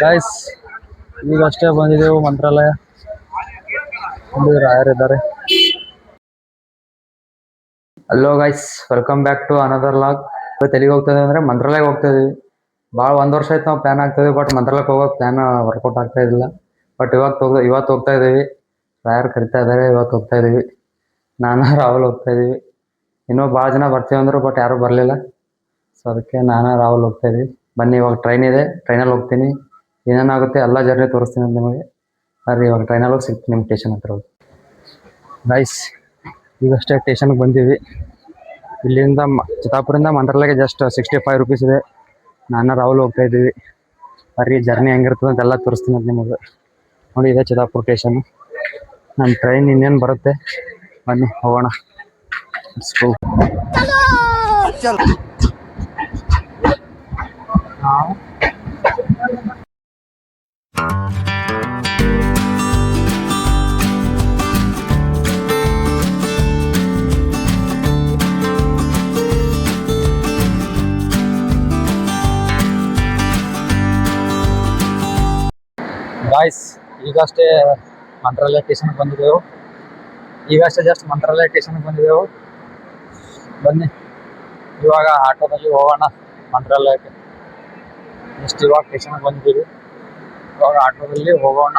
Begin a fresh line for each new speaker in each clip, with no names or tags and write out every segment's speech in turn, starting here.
Guys ಈಗಷ್ಟೇ ಬಂದಿದ್ದೆವು ಮಂತ್ರಾಲಯ. ರಾಯರಿದ್ದಾರೆ. Hello guys, welcome back to another log. ಎಲ್ಲಿಗೆ ಹೋಗ್ತದೆ ಅಂದ್ರೆ ಮಂತ್ರಾಲಯಕ್ಕೆ ಹೋಗ್ತಾ ಇದೀವಿ. ಭಾಳ 1 ವರ್ಷ ಆಯ್ತು ನಾವು ಪ್ಲಾನ್ ಆಗ್ತದೆ, ಬಟ್ ಮಂತ್ರಾಲಯಕ್ಕೆ ಹೋಗೋಕೆ ಪ್ಲಾನ್ ವರ್ಕೌಟ್ ಆಗ್ತಾ ಇದಿಲ್ಲ. ಬಟ್ ಇವತ್ತು ಹೋಗ್ತಾ ಇದೀವಿ. ರಾಯರು ಕರಿತಾ ಇದ್ದಾರೆ, ಇವತ್ತು ಹೋಗ್ತಾ ಇದೀವಿ. ನಾನು ರಾಹುಲ್ ಹೋಗ್ತಾ ಇದೀವಿ. ಇನ್ನೂ ಭಾಳ ಜನ ಬರ್ತೀವಿ ಅಂದರು, ಬಟ್ ಯಾರೂ ಬರಲಿಲ್ಲ. ಸೊ ಅದಕ್ಕೆ ನಾನು ರಾಹುಲ್ ಹೋಗ್ತಾ ಇದೀವಿ. ಬನ್ನಿ, ಇವಾಗ ಟ್ರೈನ್ ಇದೆ, ಟ್ರೈನಲ್ಲಿ ಹೋಗ್ತೀನಿ. ಏನೇನಾಗುತ್ತೆ ಎಲ್ಲ ಜರ್ನಿ ತೋರಿಸ್ತೀನಿ ಅಂತ ನಿಮಗೆ. ಬರ್ರಿ, ಇವಾಗ ಟ್ರೈನಲ್ಲಿ ಹೋಗಿ ಸಿಗ್ತೀನಿ ನಿಮ್ಮ ಸ್ಟೇಷನ್ ಹತ್ರ ಹೋಗಿ. ಗೈಸ್ ಈಗಷ್ಟೇ ಸ್ಟೇಷನ್ಗೆ ಬಂದೀವಿ. ಇಲ್ಲಿಂದ ಚಿತ್ತಾಪುರಿಂದ ಮಂತ್ರಾಲಯಕ್ಕೆ ಜಸ್ಟ್ 65 ರೂಪೀಸ್ ಇದೆ. ನಾನು ರಾಹುಲ್ ಹೋಗ್ತಾ ಇದ್ದೀವಿ. ಬರ್ರಿ, ಜರ್ನಿ ಹೆಂಗಿರ್ತದೆ ಅಂತೆಲ್ಲ ತೋರಿಸ್ತೀನಿ ಅಂತ ನಿಮಗೆ. ನೋಡಿ, ಇದೆ ಚಿತ್ತಾಪುರ ಸ್ಟೇಷನ್. ನನ್ನ ಟ್ರೈನ್ ಇನ್ನೇನು ಬರುತ್ತೆ, ಬನ್ನಿ ಹೋಗೋಣ. ಗಾಯ್ಸ್ ಈಗಷ್ಟೇ ಮಂತ್ರಾಲಯ ಸ್ಟೇಷನ್ಗೆ ಬಂದಿದ್ದೆವು. ಜಸ್ಟ್ ಮಂತ್ರಾಲಯ ಸ್ಟೇಷನ್ಗೆ ಬಂದಿದ್ದೆವು. ಬನ್ನಿ, ಇವಾಗ ಆಟೋದಲ್ಲಿ ಹೋಗೋಣ ಮಂತ್ರಾಲಯಕ್ಕೆ. ನೆಕ್ಸ್ಟ್ ಇವಾಗ ಸ್ಟೇಷನ್ಗೆ ಬಂದಿದ್ದೀವಿ, ಇವಾಗ ಆಟೋದಲ್ಲಿ ಹೋಗೋಣ.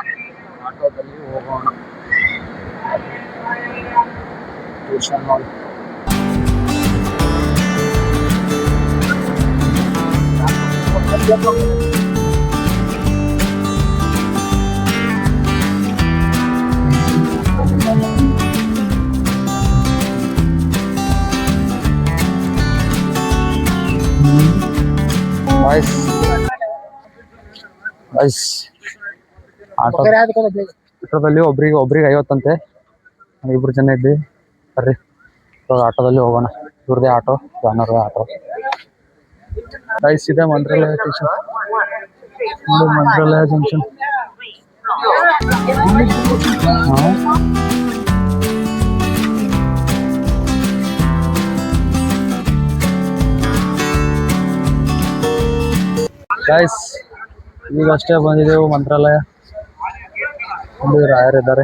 ಸ್ಟೇಷನ್ ನೋಡಿ. ಆಟೋದಲ್ಲಿ ಒಬ್ರಿಗೆ 50 ಅಂತೆ. 2 ಜನ ಇದ್ವಿ. ಬರ್ರಿ, ಇವಾಗ ಆಟೋದಲ್ಲಿ ಹೋಗೋಣ. ಇವ್ರದೇ ಆಟೋ, ಜಾನರ್ದೇ ಆಟೋ. ಗೈಸ್ ಇದೆ ಮಂತ್ರಾಲಯ ಸ್ಟೇಷನ್, ಮಂತ್ರಾಲಯ ಜಂಕ್ಷನ್. ಗೈಸ್ ಈಗಷ್ಟೇ ಬಂದಿದ್ದೆವು ಮಂತ್ರಾಲಯ. ರಾಯರಿದ್ದಾರೆ.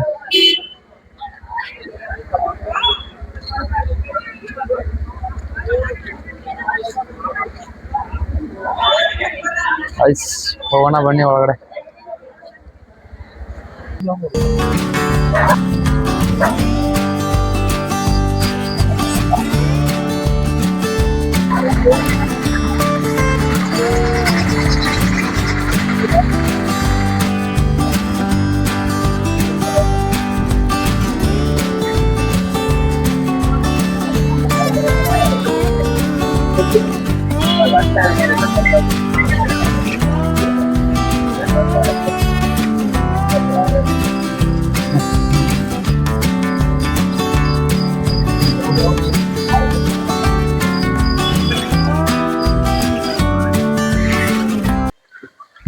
ಗೈಸ್ ಹೋಗೋಣ ಬನ್ನಿ ಒಳಗಡೆ.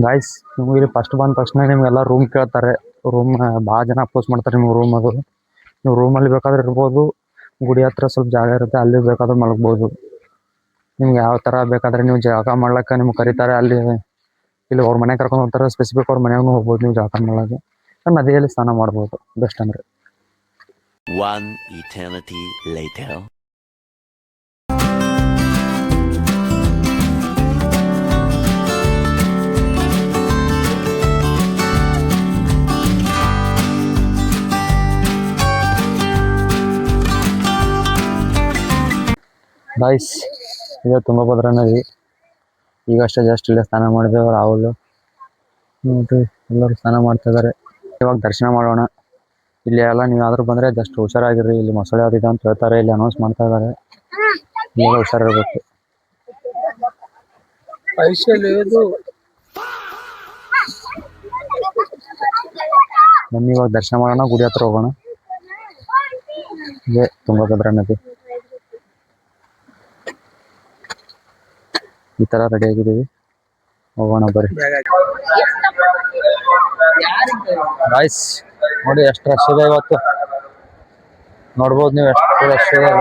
ಗಾಯ್ಸ್, ನಿಮ್ಗೆ ಇಲ್ಲಿ ಫಸ್ಟ್ ಬಂದ ತಕ್ಷಣ ನಿಮ್ಗೆಲ್ಲ ರೂಮ್ ಕೇಳ್ತಾರೆ. ರೂಮ್ ಭಾಳ ಜನ ಅಪೋಸ್ ಮಾಡ್ತಾರೆ ನಿಮ್ಗೆ ರೂಮ್. ಅದು ನೀವು ರೂಮಲ್ಲಿ ಬೇಕಾದ್ರೆ ಇರ್ಬೋದು, ಗುಡಿ ಹತ್ರ ಸ್ವಲ್ಪ ಜಾಗ ಇರುತ್ತೆ, ಅಲ್ಲಿ ಬೇಕಾದ್ರೆ ಮಲಗ್ಬೋದು. ನಿಮ್ಗೆ ಯಾವ ಥರ ಬೇಕಾದರೆ ನೀವು ಜಾಗ ಮಾಡ್ಲಿಕ್ಕೆ ನಿಮ್ಗೆ ಕರೀತಾರೆ. ಇಲ್ಲಿ ಅವ್ರ ಮನೆ ಕರ್ಕೊಂಡು ಹೋಗ್ತಾರೆ, ಸ್ಪೆಸಿಫಿಕ್ ಅವ್ರ ಮನೆಗೂ ಹೋಗ್ಬೋದು ನೀವು ಜಾಗ ಮಾಡಕ್ಕೆ. ನದಿಯಲ್ಲಿ ಸ್ನಾನ ಮಾಡ್ಬೋದು ಬೆಸ್ಟ್ ಅಂದರೆ.
One eternity later.
ಗೈಸ್ ಇದೆ ತುಂಗಭದ್ರಾ ನದಿ. ಈಗಷ್ಟೇ ಜಸ್ಟ್ ಇಲ್ಲೇ ಸ್ನಾನ ಮಾಡಿದೆವು. ರಾಹುಲ್ ನೋಡ್ರಿ, ಎಲ್ಲರೂ ಸ್ನಾನ ಮಾಡ್ತಾ ಇದ್ದಾರೆ. ಇವಾಗ ದರ್ಶನ ಮಾಡೋಣ. ಇಲ್ಲಿ ಎಲ್ಲ ನೀವು ಯಾವ್ದಾದ್ರು ಬಂದರೆ ಜಸ್ಟ್ ಹುಷಾರಾಗಿರ್ರಿ. ಇಲ್ಲಿ ಮೊಸಳೆ ಯಾವ್ದಿದೆ ಅಂತ ಹೇಳ್ತಾರೆ, ಇಲ್ಲಿ ಅನೌನ್ಸ್ ಮಾಡ್ತಾ ಇದ್ದಾರೆ. ಈಗ ಹುಷಾರಿರ್ಬೇಕು. ಬನ್ನಿ ಇವಾಗ ದರ್ಶನ ಮಾಡೋಣ, ಗುಡಿ ಹತ್ರ ಹೋಗೋಣ. ಇದೆ ತುಂಗಭದ್ರಾ ನದಿ. ಈ ತರ ರೆಡಿ ಆಗಿದ್ದೀವಿ, ಹೋಗೋಣ ಬರ್ರಿ. ಗಾಯ್ಸ್ ನೋಡಿ ಎಷ್ಟು ರಶ್ ಇದೆ ಇವತ್ತು. ನೋಡ್ಬೋದು ನೀವು ಎಷ್ಟು ರಶ್ ಇದೆ.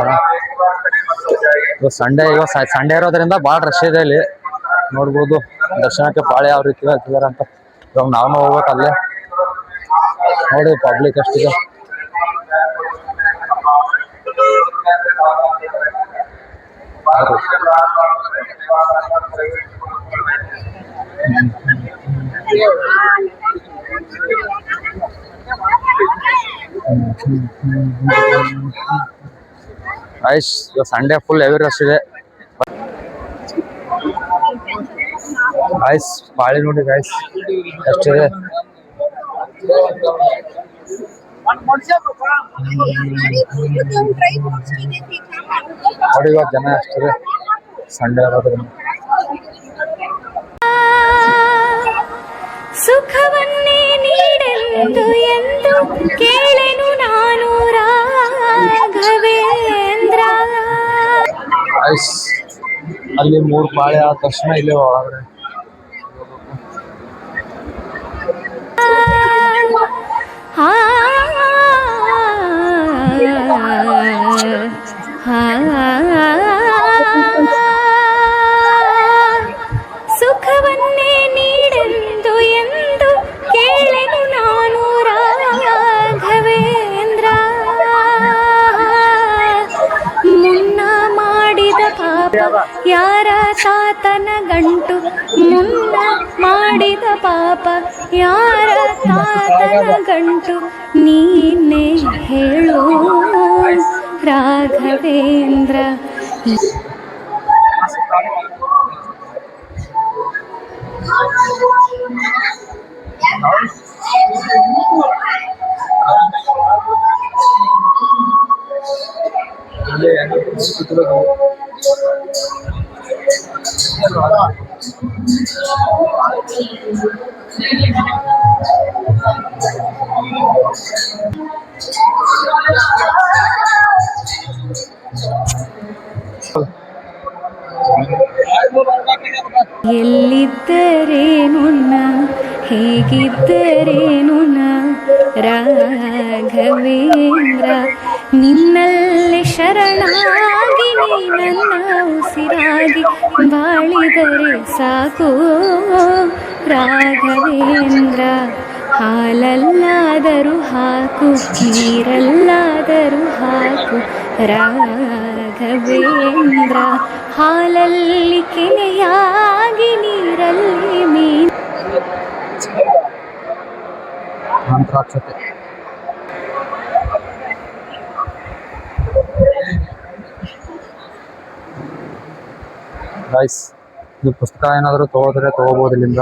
ಸಂಡೇ ಇರೋದ್ರಿಂದ ಭಾಳ ರಶ್ ಇದೆ ಇಲ್ಲಿ. ನೋಡ್ಬೋದು ದರ್ಶನಕ್ಕೆ ಪಾಳೆ ಯಾವ ರೀತಿ ಹಾಕಿದಾರೆ ಅಂತ. ಇವಾಗ ನಾವು ಹೋಗ್ಬೇಕು ಅಲ್ಲೇ. ನೋಡಿ ಪಬ್ಲಿಕ್ ಎಷ್ಟಿದೆ. Guys Sunday full heavy rush ಇದೆ. ಗೈಸ್ ಪಾಳಿ ನೋಡಿ ಗೈಸ್ ಎಷ್ಟಿದೆ. ನೋಡಿ ಇವಾಗ ಜನ ಎಷ್ಟಿದೆ ಸಂಡೇ ಆಗೋದ್ರಿಂದ.
ಸುಖವನ್ನೇ ನೀಡೆಂದು ಎಂದು ಕೇಳೆನು ನಾನು ರಾಘವೇಂದ್ರ.
ಗೈಸ್ ಅಲ್ಲಿ 3 ಪಾಳೆ ಆದ ತಕ್ಷಣ ಇಲ್ಲೇ ಒಳಗಡೆ
ಸುಖವನ್ನೇ ನೀಡೆಂದು ಎಂದು ಕೇಳೆನು ನಾನು ರಾಘವೇಂದ್ರ. ಮುನ್ನ ಮಾಡಿದ ಪಾಪ ಯಾರ ತಾತನ ಗಂಟು, ಮುನ್ನ ಮಾಡಿದ ಪಾಪ ಯಾರ ತಾತನ ಗಂಟು, ನೀನೇ ಹೇಳು ರಾಘವೇಂದ್ರ. ಎಲ್ಲಿದ್ದರೇನುನ್ನ ಹೇಗಿದ್ದರೇನುನ್ನ ರಾಘವೇಂದ್ರ. ನಿನ್ನಲ್ಲಿ ಶರಣಾಗಿ ನೀ ನನ್ನ ಉಸಿರಾಗಿ ಬಾಳಿದರೆ ಸಾಕು ರಾಘವೇಂದ್ರ. ಹಾಲಲ್ಲಾದರೂ ಹಾಕು, ನೀರಲ್ಲಾದರೂ ಹಾಕು ರಾಘವೇಂದ್ರ. ಹಾಲಲ್ಲಿ ಕೆನೆಯಾಗಿ, ನೀರಲ್ಲಿ ಮೀನು.
ಮಂತ್ರಾಕ್ಷತೆ ಗೈಸ್, ಈ ಪುಸ್ತಕ ಏನಾದರೂ ತಗೋದ್ರೆ ತಗೋಬೋದು ಇಲ್ಲಿಂದ.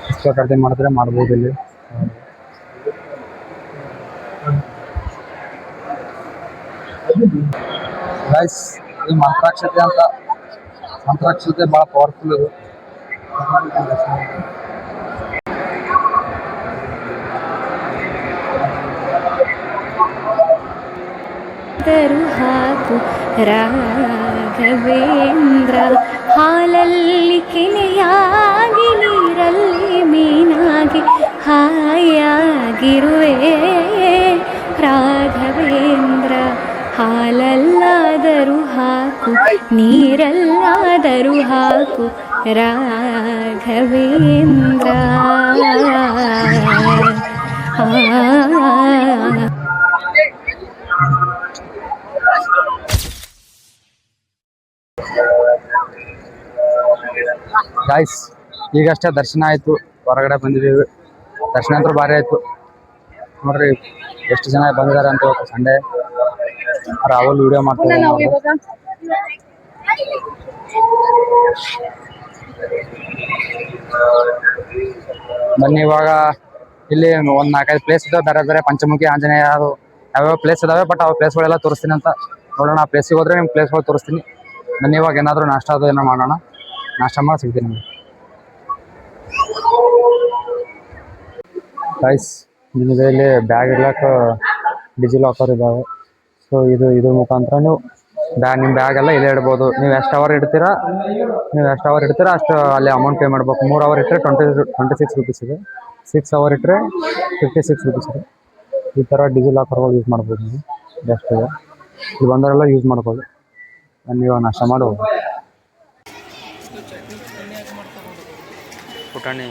ಪುಸ್ತಕ ಖರೀದಿ ಮಾಡಿದ್ರೆ ಮಾಡ್ಬೋದು ಇಲ್ಲಿ. ಗೈಸ್ ಇದು ಮಂತ್ರಾಕ್ಷತೆ ಅಂತ. ಮಂತ್ರಾಕ್ಷತೆ ಭಾಳ ಪವರ್ಫುಲ್ ಇದು.
ಹಾಕು ರಾಘವೇಂದ್ರ. ಹಾಲಲ್ಲಿ ಕೆನೆಯಾಗಿ, ನೀರಲ್ಲಿ ಮೀನಾಗಿ ಹಾಯಾಗಿರುವೆ ರಾಘವೇಂದ್ರ. ಹಾಲಲ್ಲಾದರೂ ಹಾಕು, ನೀರಲ್ಲಾದರೂ ಹಾಕು ರಾಘವೇಂದ್ರ.
ಗಾಯ್ಸ್ ಈಗಷ್ಟೇ ದರ್ಶನ ಆಯಿತು, ಹೊರಗಡೆ ಬಂದಿದ್ದೀವಿ. ದರ್ಶನ ಅಂತೂ ಭಾರಿ ಆಯಿತು ನೋಡ್ರಿ. ಎಷ್ಟು ಜನ ಬಂದಿದ್ದಾರೆ ಅಂತ ಇವತ್ತು ಸಂಡೇ. ರಾಹುಲ್ ವಿಡಿಯೋ ಮಾಡ್ತಾರೆ. ಬನ್ನಿ ಇವಾಗ ಇಲ್ಲಿ ಒಂದು 4-5 ಪ್ಲೇಸ್ ಇದಾವೆ, ಬೇರೆ ಬೇರೆ ಪಂಚಮುಖಿ ಆಂಜನೇಯ ಅದು ಯಾವ್ಯಾವ ಪ್ಲೇಸ್ ಇದಾವೆ. ಬಟ್ ಆ ಪ್ಲೇಸ್ಗಳೆಲ್ಲ ತೋರಿಸ್ತೀನಿ ಅಂತ ನೋಡೋಣ. ಆ ಪ್ಲೇಸಿಗೆ ಹೋದ್ರೆ ನಿಮ್ಗೆ ಪ್ಲೇಸ್ಗಳು ತೋರಿಸ್ತೀನಿ. ಬನ್ನಿ ಇವಾಗ ಏನಾದರೂ ನಾಷ್ಟ ಅದು ಏನೋ ಮಾಡೋಣ. ನಾಷ್ಟ ಮಾಡಿ ಸಿಗ್ತೀನಿ ನಿಮಗೆ. ಗೈಸ್ ನಿಮಗೆ ಇಲ್ಲಿ ಬ್ಯಾಗ್ ಇಡ್ಲಕ್ಕೆ ಡಿಜಿ ಲಾಕರ್ ಇದ್ದಾವೆ. ಸೊ ಇದ್ರ ಮುಖಾಂತರ ನೀವು ನಿಮ್ಮ ಬ್ಯಾಗ್ ಎಲ್ಲ ಇಲ್ಲೇ ಇಡ್ಬೋದು. ನೀವು ಎಷ್ಟು ಅವರ್ ಇಡ್ತೀರಾ ಅಷ್ಟು ಅಲ್ಲಿ ಅಮೌಂಟ್ ಪೇ ಮಾಡ್ಬೇಕು. 3 ಅವರ್ ಇಟ್ಟರೆ 26 ರೂಪೀಸ್ ಇದೆ. 6 ಅವರ್ ಇಟ್ಟರೆ 56 ರೂಪೀಸ್ ಇದೆ. ಈ ಥರ ಡಿಜಿ ಲಾಕರ್ಗಳು ಯೂಸ್ ಮಾಡ್ಬೋದು ನೀವು. ಬೆಸ್ಟ್ ಇದೆ. ಇಲ್ಲಿ ಬಂದವರೆಲ್ಲ ಯೂಸ್ ಮಾಡ್ಬೋದು. ನೀವು ನಾಷ್ಟ ಮಾಡು ಪುಟಾಣಿ